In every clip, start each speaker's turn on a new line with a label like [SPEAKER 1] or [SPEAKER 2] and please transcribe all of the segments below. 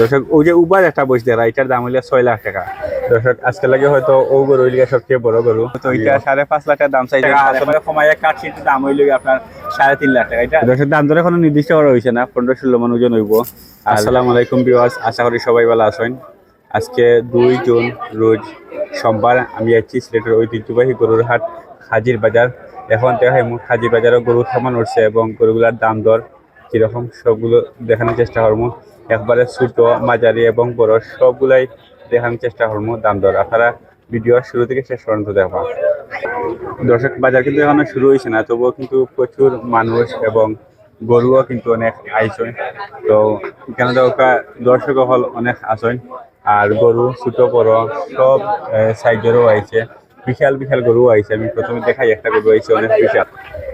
[SPEAKER 1] দর্শক ওই যে উবার একটা বসে দেয় এটার দাম হইলে 6 লাখ টাকা। দর্শক আজকে লাগে হয়তো ও গরু হইলে সবচেয়ে বড় গরু, তো এটা 5.5 লাখ টাকা দাম চাই। আসলে কমাইয়া কাটছিট দাম হইলে আপনার 3.5 লাখ টাকা। এটা দর্শক দাম ধরে কোনো নির্দিষ্ট করা হয়েছে না, 15-16 মন ওজন হইব। আসসালামু আলাইকুম ভিউয়ার্স, আশা করি সবাই ভালো আছেন। আজকে 2 জুন রোজ সোমবার আমি আছি সিলেটের ঐতিহ্যবাহী গরুর হাট হাজির বাজার। এখন দেখাই হাজির বাজারও গরু থামান উঠছে এবং গরুগুলার দাম দর কিরকম সবগুলো দেখানোর চেষ্টা করবো। একবারে ছোট, মাঝারি এবং বড় সবগুলাই দেখানোর চেষ্টা করবো দাম দর। আপনারা ভিডিও শুরু থেকে শেষ পর্যন্ত দেখবা। দর্শক বাজার কিন্তু এখনো শুরু হয়েছে না, তবুও কিন্তু প্রচুর মানুষ এবং গরুও কিন্তু অনেক আইসন। তো এখানে দর্শক হল অনেক আসন, আর গরু ছোট বড় সব সাইজেরও আইছে, বিশাল বিশাল গরু আইছে। আমি প্রথমে দেখাই একটা গরু আইছে অনেক বিশাল।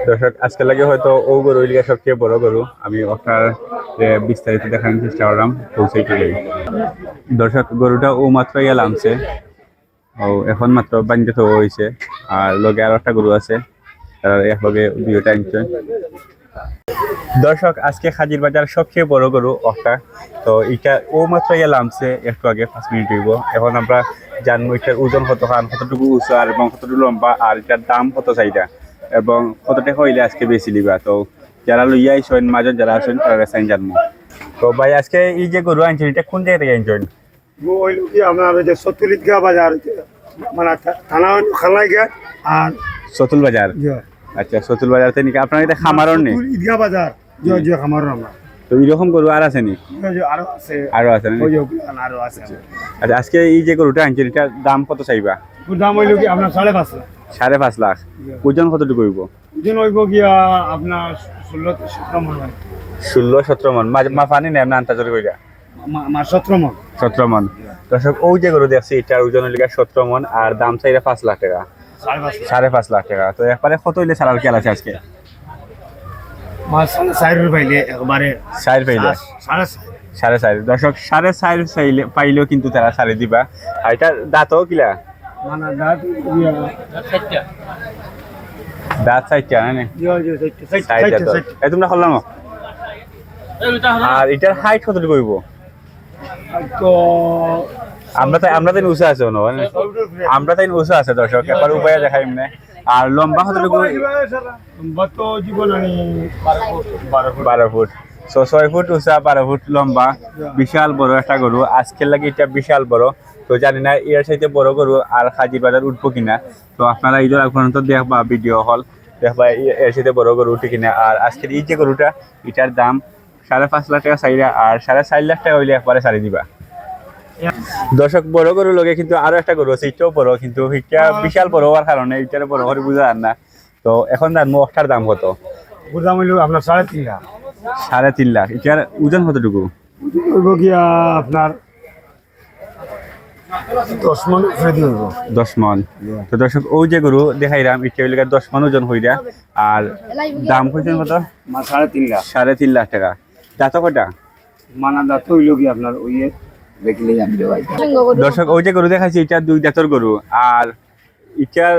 [SPEAKER 1] দর্শক আজকে লাগে হয়তো ও গরু লিগে সবচেয়ে বড় গরু, আমি আপনার বিস্তারিত দেখানোর চেষ্টা করলাম পৌঁছাইতে গেলে। দর্শক গরুটা ও মাত্র নামছে, ও এখন মাত্র বাঞ্জিত হয়েছে, আর লগে আরো একটা গরু আছে, এক লগে দুইটা আনছে। দর্শক আজকে হাজির বাজার সবচেয়ে বড় গরু একটা, তো এটা ও মাত্র নামছে একটু আগে 5 মিনিট হইব। এখন আমরা জানবো এটার ওজন কত খান, কতটুকু উঁচু আর এবং কতটুকু লম্বা, আর এটার দাম কত চাইটা এবং কত টাকা হইলে আজকে বেশি দিবা। তো যারা লইয়া আইসেন মাঝে যারা আছেন তারা সাইন জানবো। তো ভাই আজকে এই যে গরু আনছেন এটা কোন জায়গা থেকে আনছেন?
[SPEAKER 2] আপনার যে সতুলিদগা বাজার মানে থানা খালাই গা আর
[SPEAKER 1] সতুল বাজার। আচ্ছা সতুল বাজার থেকে নাকি আপনার এটা খামারও নেই?
[SPEAKER 2] ঈদগা বাজার যে খামার আমরা।
[SPEAKER 1] তো এইরকম গরু আর আছে নি?
[SPEAKER 2] আরো আছে,
[SPEAKER 1] আরো আছে না?
[SPEAKER 2] আরো আছে।
[SPEAKER 1] আচ্ছা আজকে এই যে গরুটা আনছেন এটার দাম কত চাইবা?
[SPEAKER 2] দাম হইল কি আপনার 5.5 লাখ।
[SPEAKER 1] 5.5 লাখ। ওজন কতটুকু হইব?
[SPEAKER 2] ওজন হইব গিয়া আপনার 16-17 মন।
[SPEAKER 1] 16-17 মন। মা পানি নেই না আন্তাজর কইরা?
[SPEAKER 2] 17 মন।
[SPEAKER 1] 17 মন। দর্শক ওই যে গরু দেখছি এটার ওজন হইল 17 মন আর দাম চাইরা 5 লাখ টাকা। 5.5 লাখ টাকা। তো একবারে কত হইলে ছাড়ার খেয়াল আছে আজকে?
[SPEAKER 2] মাছ 4 পাইলে একবারে
[SPEAKER 1] 4 পাইলে 4.5। দর্শক 4.5 পাইলেও কিন্তু তারা ছাড়ে দিবা। আর এটা দাঁতও কিলা?
[SPEAKER 2] মানে দাঁত ইয়া
[SPEAKER 1] দাঁত 4টা না? এই তোমরা হলাম। আর এটার হাইট কতটুকু হইব?
[SPEAKER 2] তো
[SPEAKER 1] আমরা তাই উঁচু আছে আমরা তাই উঁচু আছে দর্শক, একবার উপায় দেখাই এমনি। আর লম্বা কতটুকু?
[SPEAKER 2] তো জীবন আমি
[SPEAKER 1] 12 ফুট। 6 ফুট উঁচা, 12 ফুট লম্বা, বিশাল বড় একটা গরু। আজকের লাগে এটা বিশাল বড়। তো জানি না এর সাথে বড় গরু আর হাজির বাজার উঠবো কিনা। তো আপনারা ঈদের আগ পর্যন্ত দেখবা ভিডিও হল, দেখবা এর সাথে বড় গরু উঠে কিনা। আর আজকের এই যে গরুটা এটার দাম 5.5 লাখ টাকা চাইরা, আর 4.5 লাখ টাকা হইলে একবারে ছাড়ি দিবা। দর্শক বড় গরু লগে কিন্তু আরো একটা গরু আছে, এটাও বড়, কিন্তু এটা বিশাল বড় হওয়ার কারণে এটার বড় করে বুঝা আর না। তো এখন জানবো ওটার দাম কত?
[SPEAKER 2] দাম হইল আপনার 3.5 লাখ।
[SPEAKER 1] 3.5 লাখ। এটার ওজন কতটুকু?
[SPEAKER 2] হইব গিয়া আপনার 10 মন ফ্রেডি হইব।
[SPEAKER 1] 10 মন। তো দর্শক ওই যে গরু দেখাইলাম এটা হইলে 10 মন ওজন হইরা, আর দাম কইছেন কত?
[SPEAKER 2] 3.5 লাখ।
[SPEAKER 1] 3.5 লাখ টাকা। দাঁত কয়টা?
[SPEAKER 2] মানা দাঁত হইল কি আপনার ওই দেখলেই আমি ভাই।
[SPEAKER 1] দর্শক ওই যে গরু দেখাইছি এটা 2 দাঁতের গরু, আর এটার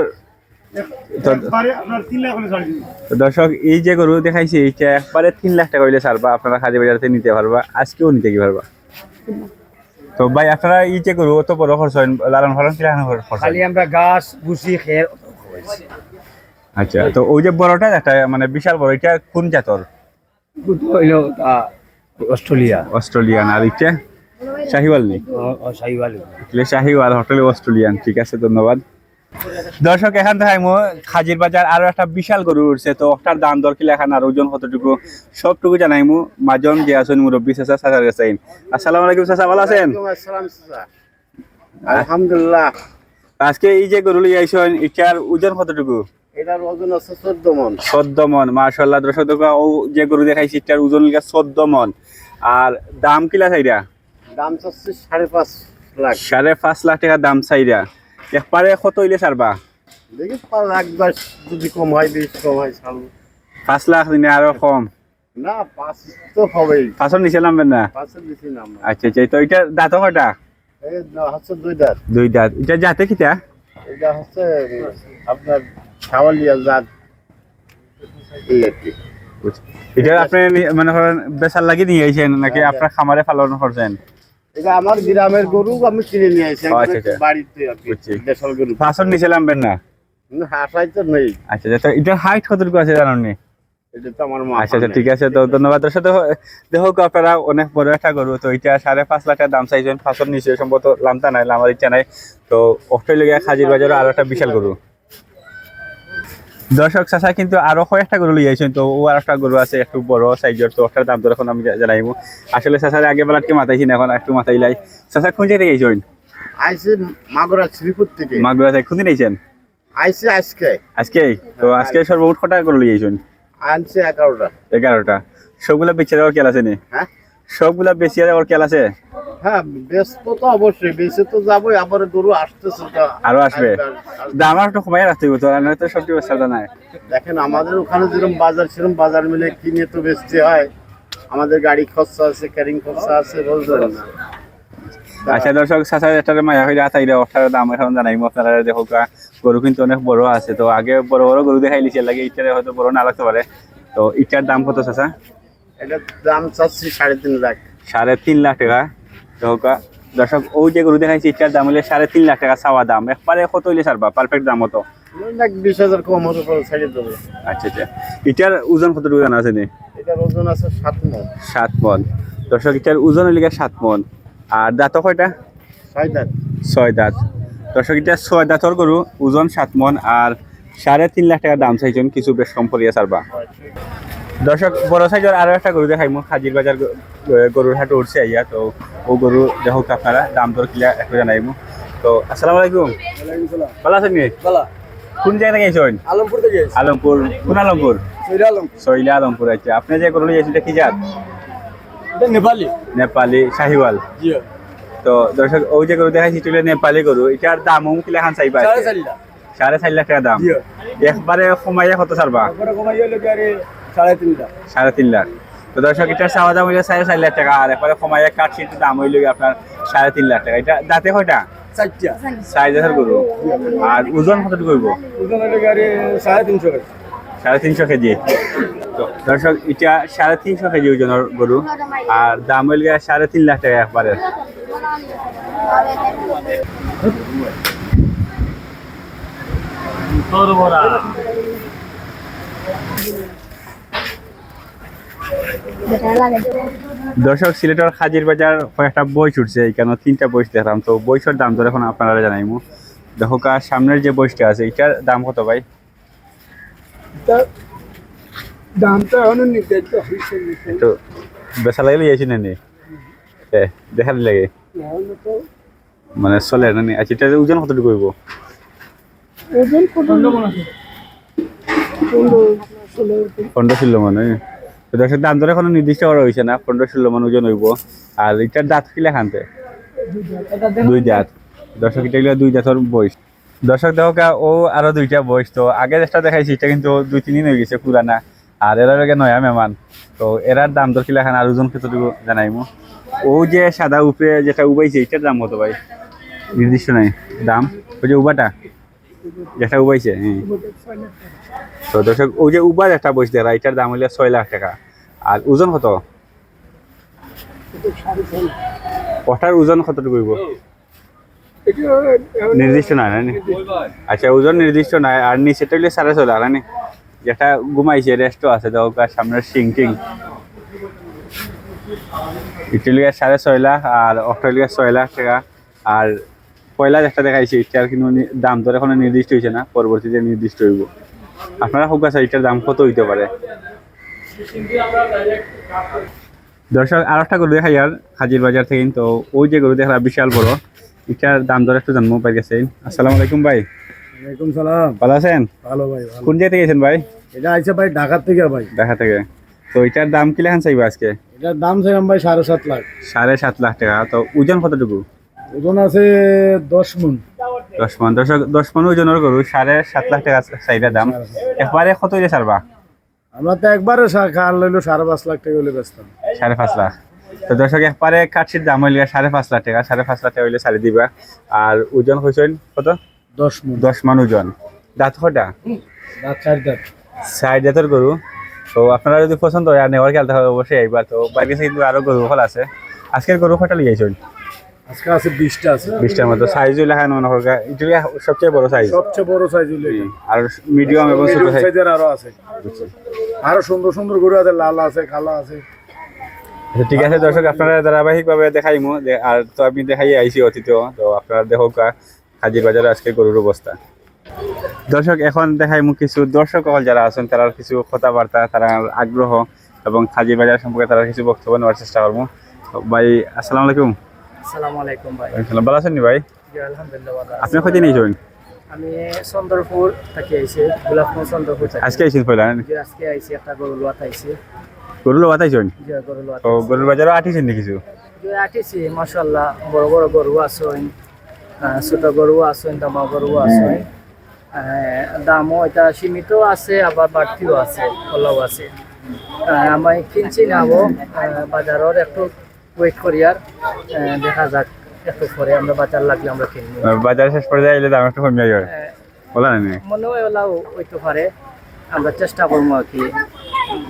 [SPEAKER 1] দর্শক এই যে গরু দেখাইছি এটা একবারে 3 লাখ টাকা হইলে ছাড়বা, আপনারা হাজির বাজার থেকে নিতে পারবা, আজকেও নিতে কি পারবা। তো ভাই আপনারা এই যে গরু অত বড় খরচ হয়, লালন পালন কি লাগানো খরচ?
[SPEAKER 2] খালি আমরা গাছ গুছি খের।
[SPEAKER 1] আচ্ছা তো ওই যে বড়টা একটা মানে বিশাল বড়, এটা কোন জাতর?
[SPEAKER 2] হইল
[SPEAKER 1] অস্ট্রেলিয়ান। আর এটা শাহিওয়াল নেই? শাহিওয়াল হোটেলে অস্ট্রেলিয়ান। ঠিক আছে, ধন্যবাদ। দর্শক এখান থেকে হাজির বাজার আরো একটা বিশাল গরু উঠছে, তো ওটার দাম দর কি লেখান আর ওজন কতটুকু সবটুকু জানাইমু। মাজন যে আছেন মুরব্বী চাচা, চাচার কাছে। আসসালামু আলাইকুম চাচা, ভালো আছেন?
[SPEAKER 2] আলহামদুলিল্লাহ।
[SPEAKER 1] আজকে এই যে গরু লিয়ে আইছেন এটার ওজন কতটুকু?
[SPEAKER 2] এটার ওজন আছে 14 মন।
[SPEAKER 1] 14 মন, মাশাআল্লাহ। দর্শক ও যে গরু দেখাইছি এটার ওজন 14 মন। আর দাম কিলা চাইরা?
[SPEAKER 2] দাম চাচ্ছি 5.5 লাখ।
[SPEAKER 1] 5.5 লাখ টাকা দাম চাইরা। একবারে কত হইলে ছাড়বা?
[SPEAKER 2] দেখি 5 লাখ 10 যদি কম হয় 20 কম হয় ছাড়ব।
[SPEAKER 1] 5 লাখ দিনে আরো কম
[SPEAKER 2] না, 5 তো হবেই।
[SPEAKER 1] 5 নিচে নামবেন না?
[SPEAKER 2] 5 এর নিচে নাম না।
[SPEAKER 1] আচ্ছা আচ্ছা। তো এটা দাঁত কয়টা?
[SPEAKER 2] এই হচ্ছে 2 দাঁত।
[SPEAKER 1] 2 দাঁত। এটা জাতে কিটা?
[SPEAKER 2] এটা হচ্ছে আপনার শাওয়ালিয়া জাত। এই আর কি।
[SPEAKER 1] এটা আপনি মানে বেচার লাগি নিয়ে আইছেন নাকি আপনার খামারে পালন করছেন?
[SPEAKER 3] এটা আমার গ্রামের গরু আমি কিনে নিয়ে আসি
[SPEAKER 1] আচ্ছা, আচ্ছা।
[SPEAKER 3] বাড়িতে আর কি
[SPEAKER 1] বুঝছি।
[SPEAKER 3] দেশাল গরু
[SPEAKER 1] ফাঁসর নিচে নামবেন না?
[SPEAKER 3] হাসাই তো নেই,
[SPEAKER 1] আচ্ছা আচ্ছা, তো এটার হাইট কতটুকু আছে জানেন নি?
[SPEAKER 3] এটা তো আমার
[SPEAKER 1] আচ্ছা আচ্ছা, ঠিক আছে, তো ধন্যবাদ। দর্শক দেখো আপনারা অনেক বড় একটা গরু, তো এটা 5.5 লাখ টাকা দাম চাইছেন, ফাঁসর নিচে সম্ভবত লামতা নাই, আমার ইচ্ছা নাই। তো অস্ট্রেলিয়া খাজির বাজারে আরো একটা বিশাল গরু। দর্শক চাচা কিন্তু আরো কয়েকটা গরু লিয়েছেন, তো ও আর একটা গরু আছে একটু বড় সাইজের, তো ওটার দাম তো এখন আমি জানাইবো। আসলে চাচার আগে বেলা কি মাথাইছি না, এখন একটু মাথাই লাই। চাচা কোন জায়গায় গেছেন?
[SPEAKER 3] আইসি মাগুরা শ্রীপুর থেকে
[SPEAKER 1] মাগুরা থেকে কোনদিন আইছেন?
[SPEAKER 3] আইসি আজকে
[SPEAKER 1] আজকে? তো আজকে সর্বমোট কটা গরু লিয়েছেন?
[SPEAKER 3] আনছে 11টা।
[SPEAKER 1] 11টা। সবগুলা বেচে দেওয়ার খেয়াল আছে নি?
[SPEAKER 3] হ্যাঁ
[SPEAKER 1] সবগুলা বেচিয়ে দেওয়ার খেয়াল আছে?
[SPEAKER 3] হ্যাঁ, ব্যস্ত তো অবশ্যই, বেঁচে তো যাবোই, আবার গরু আসতেছে তো
[SPEAKER 1] আরো আসবে? দাম আর একটু কমাই রাখতে হবে তো, আর নয়তো সবজি বেচাটা নাই।
[SPEAKER 3] দেখেন আমাদের ওখানে যেরকম বাজার সেরকম বাজার মিলে কিনে তো বেচতে হয়, আমাদের গাড়ি খরচা আছে, ক্যারিং খরচা আছে, বুঝলেন না?
[SPEAKER 1] আচ্ছা দর্শক, চাচা এটার মায়া হইলে আতাইলে ওটার দাম এখন জানাইমু আপনারা। দেখো গরু কিন্তু অনেক বড় আছে, তো আগে বড় বড় গরু দেখাই লিছে লাগে, ইটারে হয়তো বড় না লাগতে পারে। তো ইটার দাম কত চাচা?
[SPEAKER 3] এটার দাম চাচ্ছি 3.5 লাখ।
[SPEAKER 1] 3.5 লাখ টাকা। দেখো দর্শক, ওই যে গরু দেখাইছি ইটার দাম হইলে 3.5 লাখ টাকা চাওয়া দাম। একবারে কত হইলে ছাড়বা পারফেক্ট দাম মতো?
[SPEAKER 3] 20,000 কম হতে পারে, ছেড়ে দেবো।
[SPEAKER 1] আচ্ছা আচ্ছা, ইটার ওজন কতটুকু জানা আছে নি?
[SPEAKER 3] এটার ওজন আছে 7 মণ।
[SPEAKER 1] 7 মণ। দর্শক, ইটার ওজন হইলে 7 মণ। আর দাঁত কয়টা?
[SPEAKER 3] 6 দাঁত।
[SPEAKER 1] 6 দাঁত। দর্শক, এটা 6 দাঁতর গরু, ওজন 7 মণ, আর 3.5 লাখ টাকা দাম চাইছেন, কিছু বেশ কম করিয়া ছাড়বা। দর্শক, বড় সাইজের আরো একটা গরু দেখাইমু, খাজির বাজার গরুর হাটে উঠছে আইয়া। তো ও গরু দেখো আপনারা, দাম দর কিলা একটু জানাইমু। তো আসসালামু আলাইকুম, ভালো আছেন নি? কোন জায়গা থেকে গেছেন?
[SPEAKER 3] আলমপুর থেকে।
[SPEAKER 1] আলমপুর? কোন আলমপুর? সইলা আলমপুর। আচ্ছা, আপনি যে গরু নিয়েছেন এটা কি জাত?
[SPEAKER 3] এটা নেপালি।
[SPEAKER 1] নেপালি শাহিওয়াল।
[SPEAKER 3] জি।
[SPEAKER 1] তো দর্শক, ওই যে গরু দেখাইছি এটা নেপালি গরু, এটার দাম কিলা খান চাইবা? 4.5 লাখ টাকা দাম। একবারে কমাইয়া কত ছাড়বা? 3.5 লাখ। তো দর্শক, এটার চাওয়া দাম হইলে 4.5 লাখ টাকা, আর একবারে কমাইয়া কাটছিট দাম হইল আপনার 3.5 লাখ টাকা। এটা দাঁতে কয়টা? 4 দাঁতের গরু। আর ওজন কতটুকু হইব? 3.5 কেজি। তো দর্শক, এটা 3.5 কেজি ওজনের গরু, আর দাম হইল 3.5 লাখ টাকা একবারে। দর্শক, সিলেটের খাজির বাজার কয়েকটা বই ছুটছে, এখানে 3টা বই দেখলাম। তো বইটার দাম তো এখন আপনারা জানাইমু। দেখো সামনের যে বইটা আছে এটার দাম কত ভাই?
[SPEAKER 2] দামটা এখনো নির্ধারিত হয়েছে
[SPEAKER 1] একটু বেচা লাগলে গেছি না নি? দেখার লাগে মানে চলে না নি? আচ্ছা, এটার ওজন কতটুকু হইব?
[SPEAKER 2] ওজন কত?
[SPEAKER 1] 15-16 মানে। তো দর্শক, দাম ধরে এখনো নির্দিষ্ট করা হয়েছে না, 15-16 মান ওজন হইব। আর এটার দাঁত কিলা খানতে? 2 দাঁত। দর্শক, এটা হইলো 2 দাঁতর বয়স। দর্শক দেখো ও আরো 2টা বয়স। তো আগে যেটা দেখাইছি এটা কিন্তু 2-3 দিন হয়ে গেছে পুরানা, আর এরা লগে নয়া মেহমান। তো এরার দাম দর কিলা খান আর ওজন কতটুকু জানাইমু। ও যে সাদা উপরে যেটা উবাইছে এটার দাম কত ভাই? নির্দিষ্ট নাই দাম। ওই যে উবাটা যেটা উবাইছে, হ্যাঁ। তো দর্শক, ওই যে উবার একটা বয়স দেখা, এটার দাম হইলে 6 লাখ টাকা। আর ওজন কত? ওটার ওজন কতটুকু হইব? নির্দিষ্ট নাই না? আচ্ছা, ওজন নির্দিষ্ট নাই। আর নিচেটা হইলে 6.5 লাখ না? যেটা ঘুমাইছে রেস্টও আছে, দেখো সামনের সিং টিং। ইটালিয়া 6.5 লাখ, আর অস্ট্রেলিয়া 6 লাখ টাকা। আর পয়লা যেটা দেখাইছে এটার কিন্তু দাম ধরে এখনো নির্দিষ্ট হয়েছে না, পরবর্তীতে নির্দিষ্ট হইব। আপনারা হোক আছে এটার দাম কত হইতে পারে? দর্শক, আর একটা গরু দেখাই আর হাজির বাজার থেকে। তো ওই যে গরু দেখা বিশাল বড়, এটার দাম ধরে একটু জানবো পাই গেছে। আসসালামু আলাইকুম ভাই।
[SPEAKER 3] ওয়ালাইকুম সালাম।
[SPEAKER 1] ভালো আছেন?
[SPEAKER 3] ভালো ভাই, ভালো।
[SPEAKER 1] কোন জায়গা থেকে গেছেন ভাই?
[SPEAKER 3] এটা আইছে ভাই ঢাকা থেকে ভাই।
[SPEAKER 1] ঢাকা থেকে। তো এটার দাম কিলা খান চাইবা আজকে?
[SPEAKER 3] এটার দাম চাইলাম ভাই 7.5 লাখ।
[SPEAKER 1] 7.5 লাখ টাকা। তো ওজন কতটুকু?
[SPEAKER 3] ওজন আছে 10 মণ।
[SPEAKER 1] 10 মণ। দর্শক, 10 মণ ওজনের গরু 7.5 লাখ টাকা চাইবা দাম। একবারে কত হইলে ছাড়বা?
[SPEAKER 3] আমরা তো একবারে খাল লইলো 5.5 লাখ টাকা হইলে বেচতাম।
[SPEAKER 1] 5.5 লাখ। তো দর্শক, একবারে কাঠছির দাম হইলে 5.5 লাখ টাকা। 5.5 লাখ টাকা হইলে ছাড়ি দিবা। আর ওজন হইছেন কত?
[SPEAKER 3] 10 মণ।
[SPEAKER 1] 10 মণ ওজন। দাঁত কয়টা?
[SPEAKER 3] দাঁত 4 দাঁত।
[SPEAKER 1] 4 দাঁতের গরু। তো আপনারা যদি পছন্দ হয় আর নেওয়ার খেলতে হবে অবশ্যই আইবা। তো বাড়ির কাছে কিন্তু আরো গরু ফল আছে। আজকের গরু কয়টা লিয়েছেন?
[SPEAKER 4] আজকে আছে 20টা আছে
[SPEAKER 1] 20টার মতো সাইজ হইলে এখন মনে করো এটা সবচেয়ে বড় সাইজ
[SPEAKER 4] সবচেয়ে বড় সাইজ হলো এটা।
[SPEAKER 1] আর মিডিয়াম এবং ছোট
[SPEAKER 4] মিডিয়াম
[SPEAKER 1] সাইজ
[SPEAKER 4] সাইজের আরো আছে, আরো সুন্দর সুন্দর গরু আছে, লাল আছে, কালো আছে।
[SPEAKER 1] ঠিক আছে দর্শক, আপনারা ধারাবাহিকভাবে দেখাইমু আর তো আমি দেখাই আইছি অতীতেও, তো আপনারা দেখুক হাজির বাজারে আজকে গরুর অবস্থা। দর্শক এখন দেখাইমু কিছু দর্শক যারা আছেন তারা কিছু কথাবার্তা, তারা আগ্রহ এবং হাজির বাজার সম্পর্কে তারা কিছু বক্তব্য নেওয়ার চেষ্টা করবো। ভাই আসসালামু আলাইকুম।
[SPEAKER 5] আসসালামু আলাইকুম ভাই।
[SPEAKER 1] ভালো আছেন নি ভাই?
[SPEAKER 5] জি আলহামদুলিল্লাহ ভালো আছি।
[SPEAKER 1] আপনি কোথায় নিয়েছেন?
[SPEAKER 5] আমি চন্দ্রপুর থেকে আইছি, গোলাপপুর চন্দ্রপুর থেকে।
[SPEAKER 1] আজকে আইছেন পয়লা?
[SPEAKER 5] জি আজকে আইছি, একটা গরু লোয়াত আইছি।
[SPEAKER 1] গরুর বাত আইছেন?
[SPEAKER 5] জি গরু লোয়াত।
[SPEAKER 1] তো গরুর বাজারও আটিছেন নি কিছু?
[SPEAKER 5] জি আটিছি মাশাআল্লাহ, বড় বড় গরু আছে, ছোট গরু আছে, দামা গরু আছে। দামও এটা সীমিত আছে, আবার বাড়তিও আছে, ভালো আছে। আমি কিনছি নাবো বাজারের একটু ওয়েট করি, আর দেখা যাক একটু পরে আমরা বাজার লাগলে আমরা কিনবো।
[SPEAKER 1] বাজার শেষ পর্যায়ে এলে দাম একটু কমে যাবে বলা না?
[SPEAKER 5] মনে হয় ওলাও হইতে পারে, আমরা চেষ্টা করবো আর কি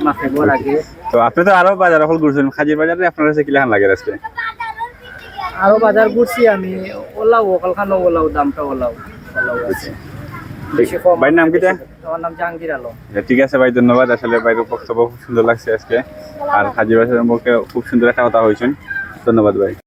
[SPEAKER 5] মাঠে গোর আগে।
[SPEAKER 1] তো আপনি তো আরো বাজার দখল করছেন, হাজির বাজারে আপনার কাছে কি লাগান লাগে আজকে?
[SPEAKER 5] আরো বাজার ঘুরছি আমি, ওলাও ওখানে ওলাও দামটা ওলাও আছে। বেশি কম।
[SPEAKER 1] ভাইয়ের নাম কিটা?
[SPEAKER 5] আমার নাম জাহাঙ্গীর আলম।
[SPEAKER 1] ঠিক আছে ভাই, ধন্যবাদ। আসলে ভাইয়ের বক্তব্য খুব সুন্দর লাগছে আজকে, আর হাজির বাজারের সম্পর্কে খুব সুন্দর একটা কথা হয়েছেন। ধন্যবাদ ভাই।